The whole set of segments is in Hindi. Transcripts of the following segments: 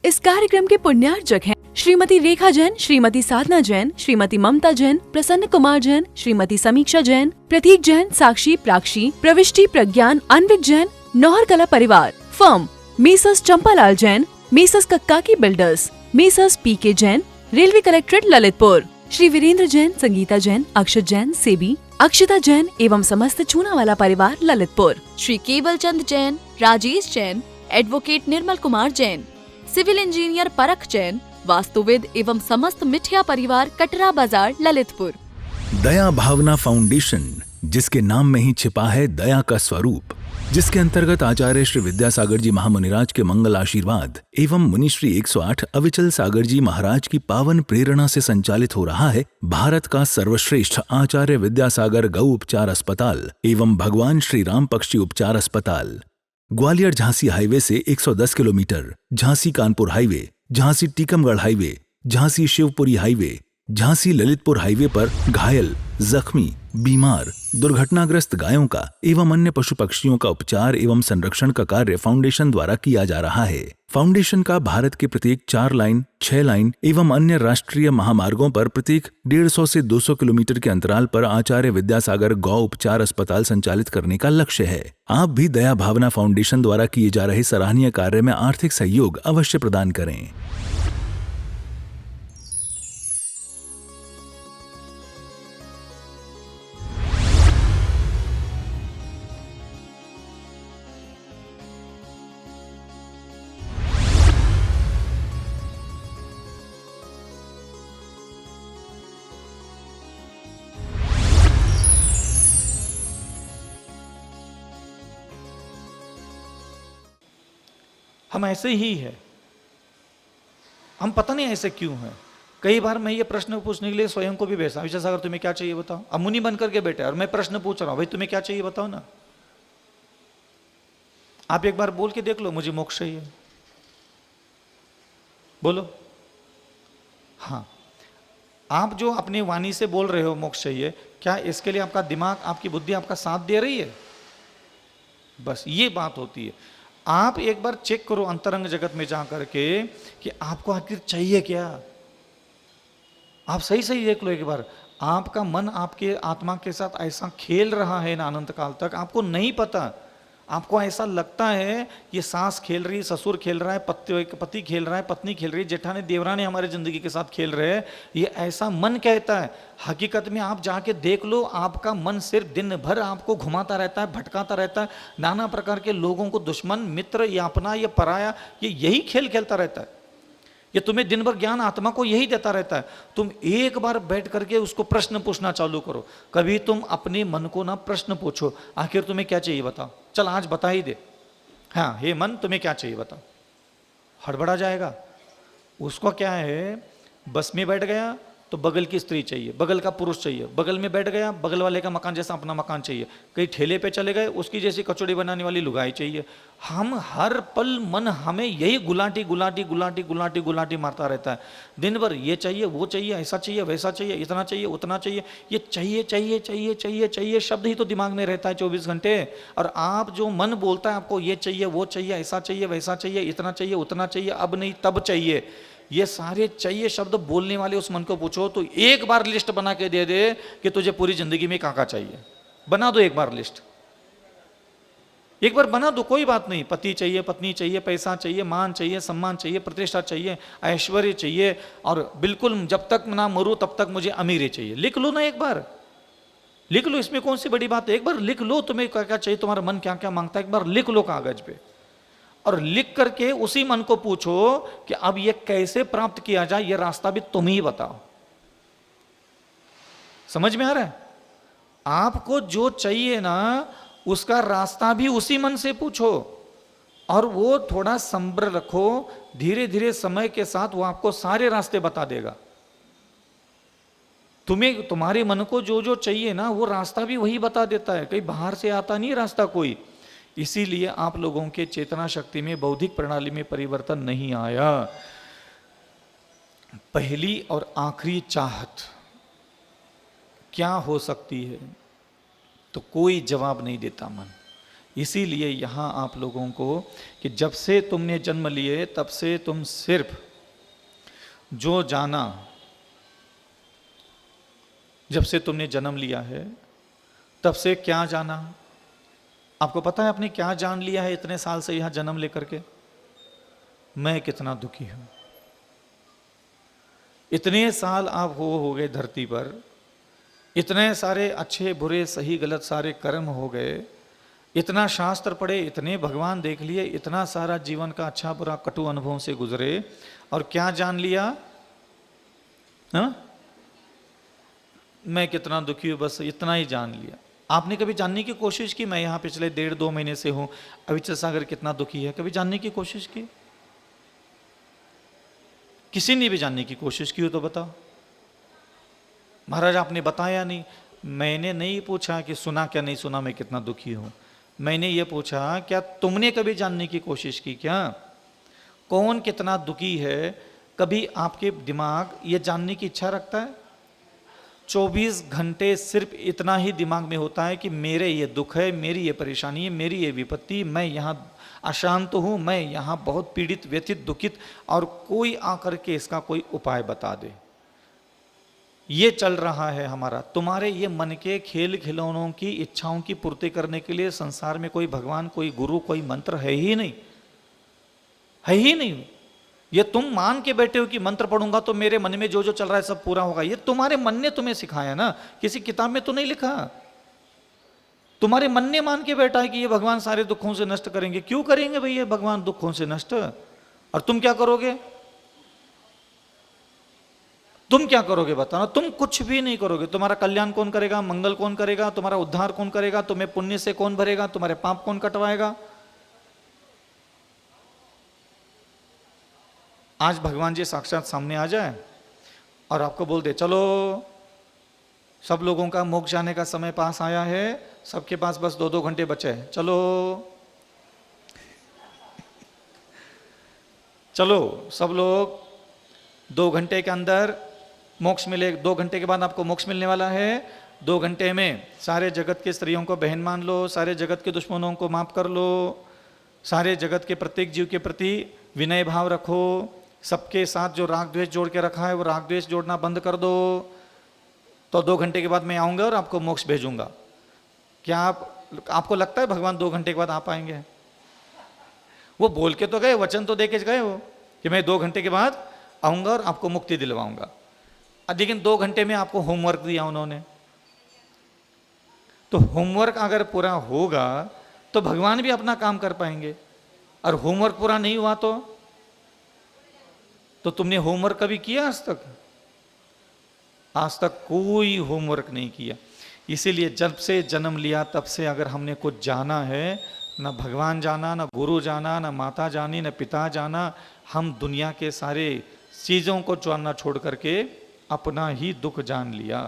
इस कार्यक्रम के पुण्यार्चक हैं श्रीमती रेखा जैन, श्रीमती साधना जैन, श्रीमती ममता जैन, प्रसन्न कुमार जैन, श्रीमती समीक्षा जैन, प्रतीक जैन, साक्षी, प्राक्षी, प्रविष्टि, प्रज्ञान, अनविक जैन, नौहर कला परिवार। Firm messrs Champalal Jain, messrs Kakkaki builders, messrs PK Jain, railway collectorate Lalitpur. Shri Virendra Jain, Sangeeta Jain, Akshat Jain, SEBI, Akshata Jain एवं समस्त चूनावाला परिवार Lalitpur. Shri Keval Chand Jain, Rajesh Jain, advocate Nirmal Kumar Jain, civil engineer Parakh Jain, वास्तुविद एवं समस्त मिठिया परिवार कटरा बाजार ललितपुर। दया भावना फाउंडेशन, जिसके नाम में ही छिपा है दया का स्वरूप, जिसके अंतर्गत आचार्य श्री विद्यासागर जी महामुनिराज के मंगल आशीर्वाद एवं मुनिश्री 108 अविचल सागर जी महाराज की पावन प्रेरणा से संचालित हो रहा है भारत का सर्वश्रेष्ठ आचार्य विद्यासागर गौ उपचार अस्पताल एवं भगवान श्री राम पक्षी उपचार अस्पताल। ग्वालियर झांसी हाईवे से 110 kilometre, Jhansi Kanpur highway, Jhansi Tikamgarh highway, Jhansi Shivpuri highway, Jhansi Lalitpur highway पर घायल, जख्मी, बीमार, दुर्घटनाग्रस्त गायों का एवं अन्य पशु पक्षियों का उपचार एवं संरक्षण का कार्य फाउंडेशन द्वारा किया जा रहा है। फाउंडेशन का भारत के प्रत्येक 4 लाइन, 6 लाइन एवं अन्य राष्ट्रीय महामार्गों पर प्रत्येक 150 से 200 किलोमीटर के अंतराल पर आचार्य विद्यासागर गौ उपचार अस्पताल संचालित करने का लक्ष्य है। आप भी दया भावना फाउंडेशन द्वारा किए जा रहे सराहनीय कार्य में आर्थिक सहयोग अवश्य प्रदान करें। हम ऐसे ही है, हम पता नहीं ऐसे क्यों हैं। कई बार मैं ये प्रश्न पूछने के लिए स्वयं को भी भेजता हूं, विद्यासागर तुम्हें क्या चाहिए बताओ। अब मुनि बन करके बैठे और मैं प्रश्न पूछ रहा हूं, भाई तुम्हें क्या चाहिए बताओ ना। आप एक बार बोल के देख लो, मुझे मोक्ष चाहिए, बोलो। हाँ, आप जो अपनी वाणी से बोल रहे हो मोक्ष चाहिए, क्या इसके लिए आपका दिमाग, आपकी बुद्धि, आपका साथ दे रही है? बस ये बात होती है। आप एक बार चेक करो अंतरंग जगत में जा करके कि आपको आखिर चाहिए क्या। आप सही सही देख लो एक बार। आपका मन आपके आत्मा के साथ ऐसा खेल रहा है ना अनंत काल तक, आपको नहीं पता। आपको ऐसा लगता है ये सास खेल रही है, ससुर खेल रहा है, पति खेल रहा है, पत्नी खेल रही है, जेठानी देवरानी हमारे जिंदगी के साथ खेल रहे हैं, ये ऐसा मन कहता है। हकीकत में आप जाके देख लो, आपका मन सिर्फ दिन भर आपको घुमाता रहता है, भटकाता रहता है, नाना प्रकार के लोगों को दुश्मन, मित्र या अपना या पराया, ये यही खेल खेलता रहता है। ये तुम्हें दिन भर ज्ञान आत्मा को यही देता रहता है। तुम एक बार बैठ करके उसको प्रश्न पूछना चालू करो। कभी तुम अपने मन को ना प्रश्न पूछो, आखिर तुम्हें क्या चाहिए बताओ, चल आज बता ही दे। हाँ, हे मन तुम्हें क्या चाहिए बताओ। हड़बड़ा जाएगा। उसको क्या है, बस में बैठ गया तो बगल की स्त्री चाहिए, बगल का पुरुष चाहिए, बगल में बैठ गया बगल वाले का मकान जैसा अपना मकान चाहिए, कहीं ठेले पे चले गए उसकी जैसी कचौड़ी बनाने वाली लुगाई चाहिए। हम हर पल मन हमें यही गुलाटी गुलाटी गुलाटी गुलाटी गुलाटी मारता रहता है। दिन भर ये चाहिए, वो चाहिए, ऐसा चाहिए, वैसा चाहिए, इतना चाहिए, उतना चाहिए। ये चाहिए चाहिए चाहिए चाहिए चाहिए शब्द ही तो दिमाग में रहता है 24 घंटे। और आप जो मन बोलता है आपको ये चाहिए, वो चाहिए, ऐसा चाहिए, वैसा चाहिए, इतना चाहिए, उतना चाहिए, अब नहीं तब चाहिए, ये सारे चाहिए शब्द बोलने वाले उस मन को पूछो तो एक बार लिस्ट बना के दे दे कि तुझे पूरी जिंदगी में क्या चाहिए। बना दो एक बार लिस्ट, एक बार बना दो, कोई बात नहीं। पति चाहिए, पत्नी चाहिए, पैसा चाहिए, मान चाहिए, सम्मान चाहिए, प्रतिष्ठा चाहिए, ऐश्वर्य चाहिए, और बिल्कुल जब तक ना मरूं तब तक मुझे अमीरी चाहिए। लिख लो ना एक बार, लिख लो, इसमें कौन सी बड़ी बात है। एक बार लिख लो तुम्हें क्या क्या चाहिए, तुम्हारा मन क्या क्या मांगता है, एक बार लिख लो कागज पे। और लिख करके उसी मन को पूछो कि अब ये कैसे प्राप्त किया जाए, ये रास्ता भी तुम ही बताओ। समझ में आ रहा है? आपको जो चाहिए ना उसका रास्ता भी उसी मन से पूछो, और वो थोड़ा संबर रखो, धीरे धीरे समय के साथ वो आपको सारे रास्ते बता देगा। तुम्हें तुम्हारे मन को जो जो चाहिए ना वो रास्ता भी वही बता देता है, कहीं बाहर से आता नहीं रास्ता कोई। इसीलिए आप लोगों के चेतना शक्ति में, बौद्धिक प्रणाली में परिवर्तन नहीं आया। पहली और आखिरी चाहत क्या हो सकती है, तो कोई जवाब नहीं देता मन। इसीलिए यहाँ आप लोगों को कि जब से तुमने जन्म लिए तब से तुम सिर्फ जो जाना, जब से तुमने जन्म लिया है तब से क्या जाना? आपको पता है आपने क्या जान लिया है इतने साल से यहां जन्म लेकर के? मैं कितना दुखी हूं। इतने साल आप हो गए धरती पर, इतने सारे अच्छे बुरे सही गलत सारे कर्म हो गए, इतना शास्त्र पढ़े, इतने भगवान देख लिए, इतना सारा जीवन का अच्छा बुरा कटु अनुभव से गुजरे, और क्या जान लिया? हा? मैं कितना दुखी हूं, बस इतना ही जान लिया। आपने कभी जानने की कोशिश की? मैं यहां पिछले 1.5-2 महीने से हूं, अविचल सागर कितना दुखी है, कभी जानने की कोशिश की? किसी ने भी जानने की कोशिश की हो तो बताओ। महाराज आपने बताया नहीं। मैंने नहीं पूछा कि सुना क्या नहीं सुना मैं कितना दुखी हूं, मैंने ये पूछा क्या तुमने कभी जानने की कोशिश की क्या कौन कितना दुखी है? कभी आपके दिमाग ये जानने की इच्छा रखता है? 24 घंटे सिर्फ इतना ही दिमाग में होता है कि मेरे ये दुख है, मेरी ये परेशानी है, मेरी ये विपत्ति, मैं यहाँ अशांत हूँ, मैं यहाँ बहुत पीड़ित व्यथित दुखित, और कोई आकर के इसका कोई उपाय बता दे। ये चल रहा है हमारा। तुम्हारे ये मन के खेल खिलौनों की इच्छाओं की पूर्ति करने के लिए संसार में कोई भगवान, कोई गुरु, कोई मंत्र है ही नहीं, है ही नहीं। ये तुम मान के बैठे हो कि मंत्र पढ़ूंगा तो मेरे मन में जो जो चल रहा है सब पूरा होगा। ये तुम्हारे मन ने तुम्हें सिखाया ना, किसी किताब में तो नहीं लिखा। तुम्हारे मन ने मान के बैठा है कि ये भगवान सारे दुखों से नष्ट करेंगे। क्यों करेंगे भाई ये भगवान दुखों से नष्ट? और तुम क्या करोगे? तुम क्या करोगे बताना? तुम कुछ भी नहीं करोगे। तुम्हारा कल्याण कौन करेगा? मंगल कौन करेगा? तुम्हारा उद्धार कौन करेगा? तुम्हें पुण्य से कौन भरेगा? तुम्हारे पाप कौन कटवाएगा? आज भगवान जी साक्षात सामने आ जाए और आपको बोल दे चलो सब लोगों का मोक्ष जाने का समय पास आया है, सबके पास बस 2-2 घंटे बचे हैं, चलो चलो सब लोग 2 घंटे के अंदर मोक्ष मिले। 2 घंटे के बाद आपको मोक्ष मिलने वाला है। 2 घंटे में सारे जगत के स्त्रियों को बहन मान लो, सारे जगत के दुश्मनों को माफ कर लो, सारे जगत के प्रत्येक जीव के प्रति विनय भाव रखो, सबके साथ जो राग द्वेष जोड़ के रखा है वो राग द्वेष जोड़ना बंद कर दो। तो 2 घंटे के बाद मैं आऊंगा और आपको मोक्ष भेजूंगा। क्या आपको लगता है भगवान 2 घंटे के बाद आ पाएंगे? वो बोल के तो गए, वचन तो दे के गए हो कि मैं 2 घंटे के बाद आऊंगा और आपको मुक्ति दिलवाऊंगा। लेकिन 2 घंटे में आपको होमवर्क दिया उन्होंने। तो होमवर्क अगर पूरा होगा तो भगवान भी अपना काम कर पाएंगे, और होमवर्क पूरा नहीं हुआ तो तुमने होमवर्क कभी किया आज तक? आज तक कोई होमवर्क नहीं किया। इसीलिए जब से जन्म लिया तब से अगर हमने कुछ जाना है, ना भगवान जाना, ना गुरु जाना, ना माता जानी, ना पिता जाना, हम दुनिया के सारे चीजों को जानना छोड़ करके अपना ही दुख जान लिया।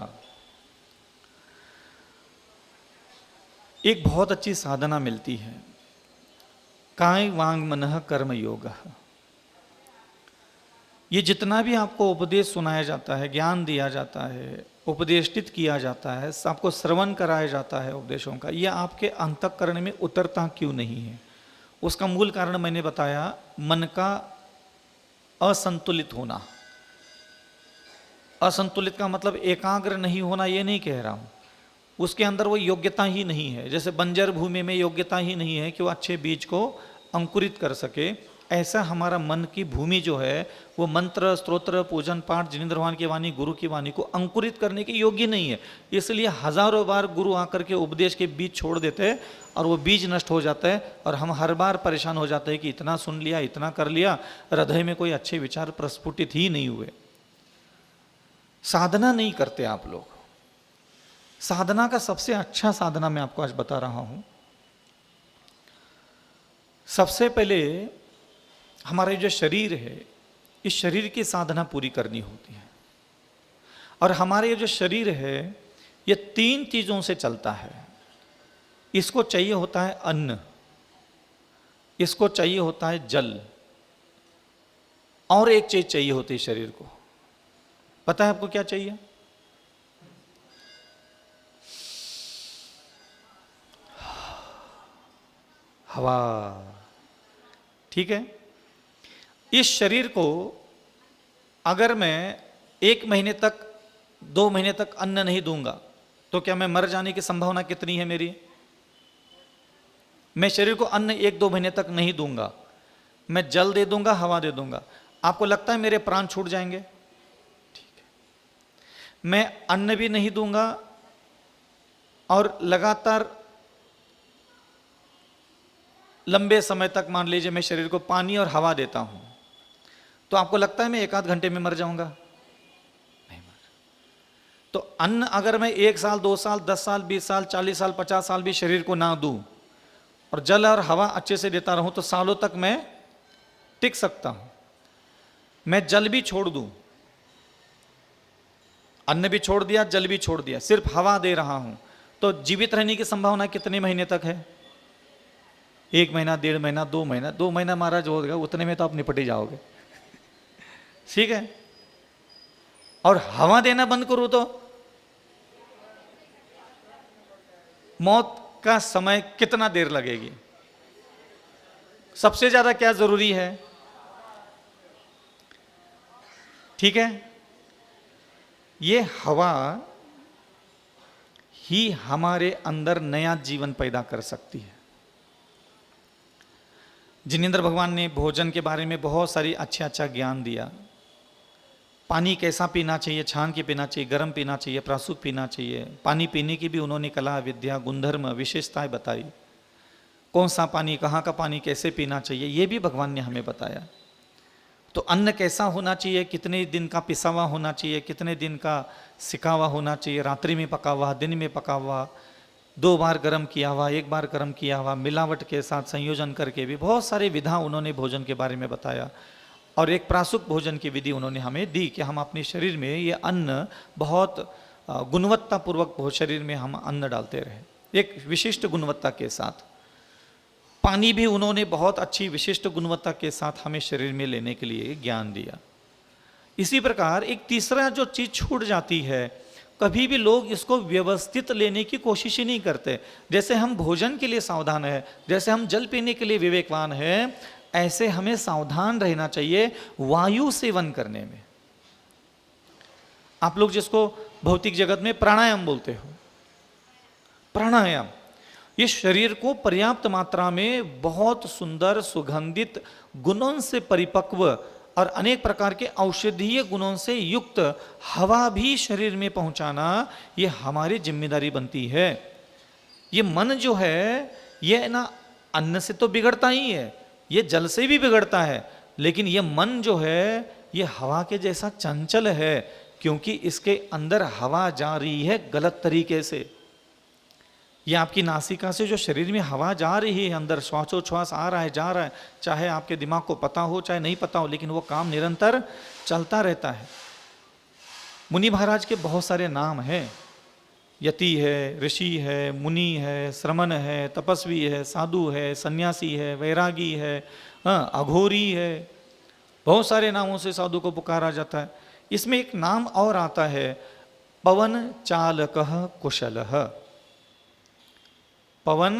एक बहुत अच्छी साधना मिलती है, काय वांग मनः कर्म योग। ये जितना भी आपको उपदेश सुनाया जाता है, ज्ञान दिया जाता है, उपदेशित किया जाता है, आपको श्रवण कराया जाता है उपदेशों का, ये आपके अंतःकरण में उतरता क्यों नहीं है? उसका मूल कारण मैंने बताया, मन का असंतुलित होना। असंतुलित का मतलब एकाग्र नहीं होना ये नहीं कह रहा हूं, उसके अंदर वो योग्यता ही नहीं है। जैसे बंजर भूमि में योग्यता ही नहीं है कि वो अच्छे बीज को अंकुरित कर सके, ऐसा हमारा मन की भूमि जो है वो मंत्र स्तोत्र पूजन पाठ जिनेंद्र भगवान की वाणी गुरु की वाणी को अंकुरित करने के योग्य नहीं है। इसलिए हजारों बार गुरु आकर के उपदेश के बीज छोड़ देते हैं और वो बीज नष्ट हो जाता है, और हम हर बार परेशान हो जाते हैं कि इतना सुन लिया, इतना कर लिया, हृदय में कोई अच्छे विचार प्रस्फुटित ही नहीं हुए। साधना नहीं करते आप लोग। साधना का सबसे अच्छा साधना मैं आपको आज बता रहा हूं। सबसे पहले हमारा जो शरीर है, इस शरीर की साधना पूरी करनी होती है। और हमारे जो शरीर है ये 3 चीजों से चलता है। इसको चाहिए होता है अन्न, इसको चाहिए होता है जल, और एक चीज चाहिए होती है शरीर को। पता है आपको क्या चाहिए? हवा। ठीक है, इस शरीर को अगर मैं 1 महीने तक 2 महीने तक अन्न नहीं दूंगा तो क्या मैं मर जाने की संभावना कितनी है मेरी? मैं शरीर को अन्न 1-2 महीने तक नहीं दूंगा, मैं जल दे दूंगा, हवा दे दूंगा, आपको लगता है मेरे प्राण छूट जाएंगे? ठीक है, मैं अन्न भी नहीं दूंगा और लगातार लंबे समय तक मान लीजिए मैं शरीर को पानी और हवा देता हूं, तो आपको लगता है मैं 1 आध घंटे में मर जाऊंगा? नहीं मर। तो अन्न अगर मैं 1 साल 2 साल 10 साल 20 साल 40 साल 50 साल भी शरीर को ना दूं और जल और हवा अच्छे से देता रहूं तो सालों तक मैं टिक सकता हूं। मैं जल भी छोड़ दूं, अन्न भी छोड़ दिया, जल भी छोड़ दिया, सिर्फ हवा दे रहा हूं, तो जीवित रहने की संभावना कितने महीने तक है? 1 महीना, 1.5 महीना, 2 महीना। 2 महीना महाराज हो गया, उतने में तो आप निपट ही जाओगे। ठीक है, और हवा देना बंद करूं तो मौत का समय कितना देर लगेगी? सबसे ज्यादा क्या जरूरी है? ठीक है, ये हवा ही हमारे अंदर नया जीवन पैदा कर सकती है। जिनेंद्र भगवान ने भोजन के बारे में बहुत सारी अच्छा ज्ञान दिया। पानी कैसा पीना चाहिए, छान के पीना चाहिए, गर्म पीना चाहिए, प्रासूक पीना चाहिए। पानी पीने की भी उन्होंने कला, विद्या, गुणधर्म, विशेषताएं बताई। कौन सा पानी, कहाँ का पानी, कैसे पीना चाहिए, ये भी भगवान ने हमें बताया। तो अन्न कैसा होना चाहिए, कितने दिन का पिसा हुआ होना चाहिए, कितने दिन का सिका हुआ होना चाहिए, रात्रि में पका हुआ, दिन में पका हुआ, 2 बार गर्म किया हुआ, 1 बार गर्म किया हुआ, मिलावट के साथ संयोजन करके भी बहुत सारे विधा उन्होंने भोजन के बारे में बताया। और एक प्रासूक भोजन की विधि उन्होंने हमें दी कि हम अपने शरीर में ये अन्न बहुत गुणवत्तापूर्वक शरीर में हम अन्न डालते रहे, एक विशिष्ट गुणवत्ता के साथ। पानी भी उन्होंने बहुत अच्छी विशिष्ट गुणवत्ता के साथ हमें शरीर में लेने के लिए ज्ञान दिया। इसी प्रकार एक तीसरा जो चीज छूट जाती है, कभी भी लोग इसको व्यवस्थित लेने की कोशिश ही नहीं करते। जैसे हम भोजन के लिए सावधान है, जैसे हम जल पीने के लिए विवेकवान है, ऐसे हमें सावधान रहना चाहिए वायु सेवन करने में। आप लोग जिसको भौतिक जगत में प्राणायाम बोलते हो, प्राणायाम ये शरीर को पर्याप्त मात्रा में बहुत सुंदर सुगंधित गुणों से परिपक्व और अनेक प्रकार के औषधीय गुणों से युक्त हवा भी शरीर में पहुंचाना, ये हमारी जिम्मेदारी बनती है। ये मन जो है ये ना अन्न से तो बिगड़ता ही है, ये जल से भी बिगड़ता है, लेकिन ये मन जो है ये हवा के जैसा चंचल है, क्योंकि इसके अंदर हवा जा रही है गलत तरीके से। ये आपकी नासिका से जो शरीर में हवा जा रही है, अंदर श्वासोच्छ्वास आ रहा है, जा रहा है, चाहे आपके दिमाग को पता हो चाहे नहीं पता हो, लेकिन वो काम निरंतर चलता रहता है। मुनि महाराज के बहुत सारे नाम हैं, यति है, ऋषि है, मुनि है, श्रमण है, तपस्वी है, साधु है, सन्यासी है, वैरागी है, अघोरी है, बहुत सारे नामों से साधु को पुकारा जाता है। इसमें एक नाम और आता है, पवन चालकः कुशलः। पवन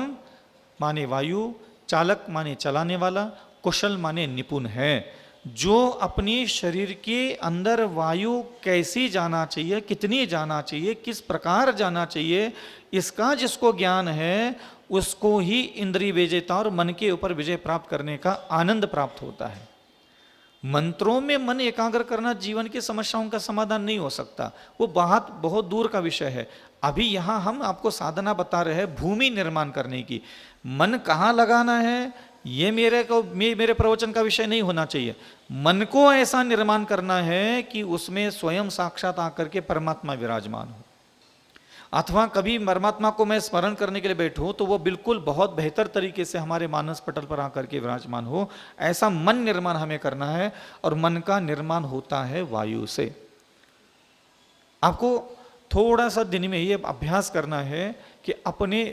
माने वायु, चालक माने चलाने वाला, कुशल माने निपुण है। जो अपने शरीर के अंदर वायु कैसी जाना चाहिए, कितनी जाना चाहिए, किस प्रकार जाना चाहिए, इसका जिसको ज्ञान है उसको ही इंद्रिय विजेता और मन के ऊपर विजय प्राप्त करने का आनंद प्राप्त होता है। मंत्रों में मन एकाग्र करना जीवन की समस्याओं का समाधान नहीं हो सकता, वो बहुत दूर का विषय है। अभी यहाँ हम आपको साधना बता रहे हैं भूमि निर्माण करने की। मन कहाँ लगाना है ये मेरे प्रवचन का विषय नहीं होना चाहिए। मन को ऐसा निर्माण करना है कि उसमें स्वयं साक्षात आकर के परमात्मा विराजमान हो, अथवा कभी परमात्मा को मैं स्मरण करने के लिए बैठूं तो वो बिल्कुल बहुत बेहतर तरीके से हमारे मानस पटल पर आकर के विराजमान हो। ऐसा मन निर्माण हमें करना है, और मन का निर्माण होता है वायु से। आपको थोड़ा सा दिन में ये अभ्यास करना है कि अपने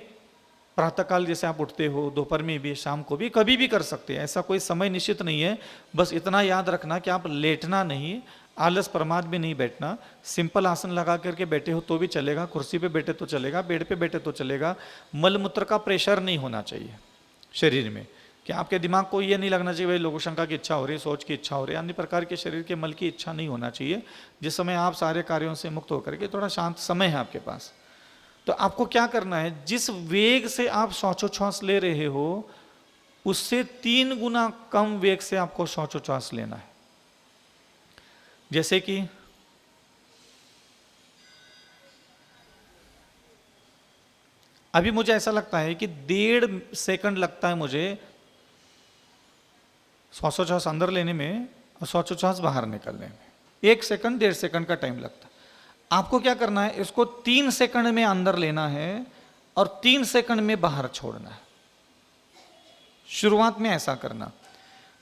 प्रातःकाल जैसे आप उठते हो, दोपहर में भी, शाम को भी, कभी भी कर सकते हैं, ऐसा कोई समय निश्चित नहीं है। बस इतना याद रखना कि आप लेटना नहीं, आलस प्रमाद में नहीं बैठना। सिंपल आसन लगा करके बैठे हो तो भी चलेगा, कुर्सी पे बैठे तो चलेगा, बेड पे बैठे तो चलेगा। मलमूत्र का प्रेशर नहीं होना चाहिए शरीर में, कि आपके दिमाग को ये नहीं लगना चाहिए भाई लोगों शंका की इच्छा हो रही है, सोच की इच्छा हो रही है, अन्य प्रकार के शरीर के मल की इच्छा नहीं होना चाहिए। जिस समय आप सारे कार्यों से मुक्त होकर के थोड़ा शांत समय है आपके पास, तो आपको क्या करना है, जिस वेग से आप श्वासोच्छ्वास ले रहे हो उससे 3 गुना कम वेग से आपको श्वासोच्छ्वास लेना है। जैसे कि अभी मुझे ऐसा लगता है कि 1.5 सेकंड लगता है मुझे श्वासोच्छ्वास अंदर लेने में और श्वासोच्छ्वास बाहर निकलने में। 1 सेकंड 1.5 सेकंड का टाइम लगता है। आपको क्या करना है, इसको 3 सेकंड में अंदर लेना है और 3 सेकंड में बाहर छोड़ना है। शुरुआत में ऐसा करना।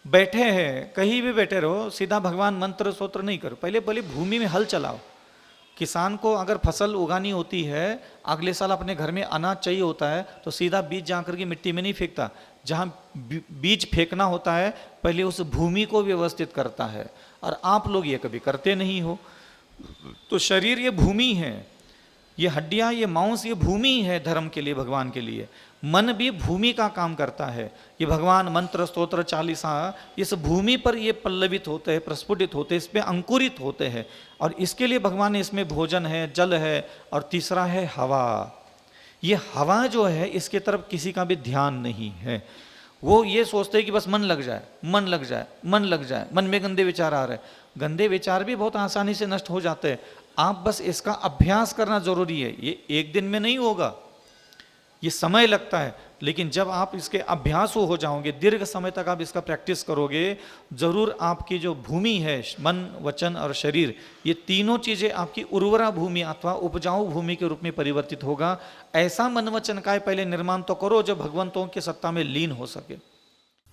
बैठे हैं, कहीं भी बैठे रहो, सीधा भगवान मंत्र स्तोत्र नहीं करो, पहले भूमि में हल चलाओ। किसान को अगर फसल उगानी होती है, अगले साल अपने घर में अनाज चाहिए होता है, तो सीधा बीज जाकर के मिट्टी में नहीं फेंकता। जहाँ बीज फेंकना होता है पहले उस भूमि को व्यवस्थित करता है, और आप लोग ये कभी करते नहीं हो। तो शरीर ये भूमि है, ये हड्डियाँ, ये मांस, ये भूमि है धर्म के लिए, भगवान के लिए। मन भी भूमि का काम करता है। ये भगवान मंत्र स्तोत्र चालीसा इस भूमि पर ये पल्लवित होते हैं, प्रस्फुटित होते हैं, इस पे अंकुरित होते हैं, और इसके लिए भगवान ने इसमें भोजन है, जल है, और तीसरा है हवा। ये हवा जो है इसके तरफ किसी का भी ध्यान नहीं है। वो ये सोचते हैं कि बस मन लग जाए, मन लग जाए, मन लग जाए। मन में गंदे विचार आ रहे हैं, गंदे विचार भी बहुत आसानी से नष्ट हो जाते हैं। आप बस इसका अभ्यास करना जरूरी है। ये एक दिन में नहीं होगा, ये समय लगता है, लेकिन जब आप इसके अभ्यासु हो जाओगे, दीर्घ समय तक आप इसका प्रैक्टिस करोगे, जरूर आपकी जो भूमि है, मन वचन और शरीर, ये तीनों चीजें आपकी उर्वरा भूमि अथवा उपजाऊ भूमि के रूप में परिवर्तित होगा। ऐसा मन वचन का पहले निर्माण तो करो जो भगवंतों की सत्ता में लीन हो सके।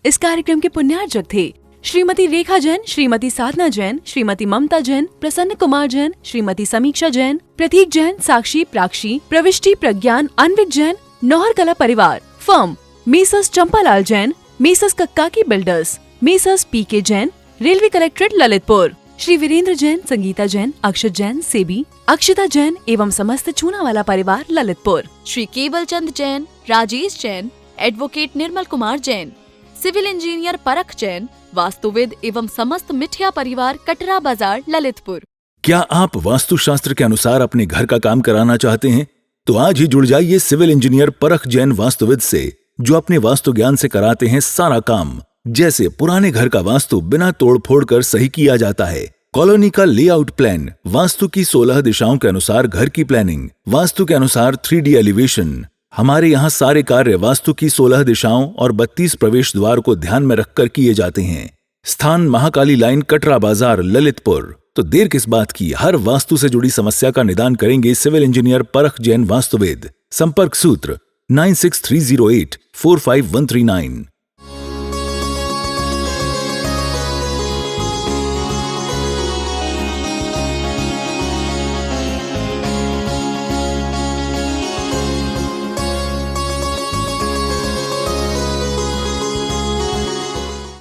इस कार्यक्रम के पुण्यार्जक थे श्रीमती रेखा जैन, श्रीमती साधना जैन, श्रीमती ममता जैन, प्रसन्न कुमार जैन, श्रीमती समीक्षा जैन, प्रतीक जैन, साक्षी, प्राक्षी, प्रविष्टि, प्रज्ञान, अन्विक जैन, नौहर कला परिवार, firm messrs Champalal Jain, messrs Kakkaki builders, messrs PK Jain, railway collectorate Lalitpur, Shri Virendra Jain, Sangeeta Jain, Akshat Jain, SEBI, Akshita Jain एवं समस्त चूनावाला परिवार Lalitpur, Shri Keval Chand Jain, Rajesh Jain, advocate Nirmal Kumar Jain, civil engineer Parakh Jain, वास्तुविद एवं समस्त मिठिया परिवार कटरा बाजार ललितपुर। क्या आप वास्तुशास्त्र के अनुसार अपने घर का काम कराना चाहते हैं? तो आज ही जुड़ जाइए सिविल इंजीनियर परख जैन वास्तुविद से, जो अपने वास्तु ज्ञान से कराते हैं सारा काम। जैसे पुराने घर का वास्तु बिना तोड़ फोड़ कर सही किया जाता है, कॉलोनी का लेआउट प्लान, वास्तु की 16 दिशाओं के अनुसार घर की प्लानिंग, वास्तु के अनुसार 3D एलिवेशन। हमारे यहाँ सारे कार्य वास्तु की 16 दिशाओं और 32 प्रवेश द्वार को ध्यान में रखकर किए जाते हैं। स्थान महाकाली लाइन, कटरा बाजार, ललितपुर। तो देर किस बात की, हर वास्तु से जुड़ी समस्या का निदान करेंगे सिविल इंजीनियर परख जैन वास्तुवेद। संपर्क सूत्र 9630845139।